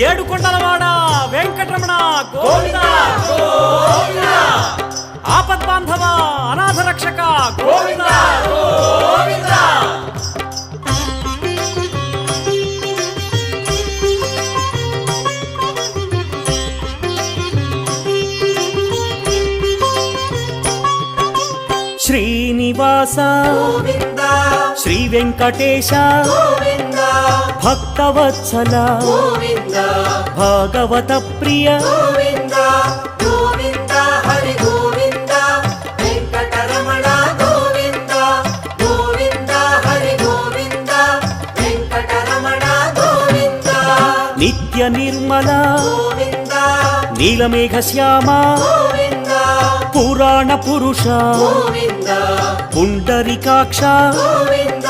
ఏడుకొండలవాడ వెంకటరమణ గోవింద గోవింద, ఆపద్బాంధవ అనాథ రక్షక గోవింద గోవింద. శ్రీనివాస గోవింద శ్రీ వెంకటేశ గోవింద భక్తవత్సల గోవింద భాగవత ప్రియ గోవింద గోవింద హరి గోవింద వెంకటరమణ గోవింద గోవింద హరి గోవింద వెంకటరమణ గోవింద నిత్య నిర్మల గోవింద నీలమేఘ శ్యామ గోవింద పురాణ పురుష గోవింద పుండరీకాక్ష గోవింద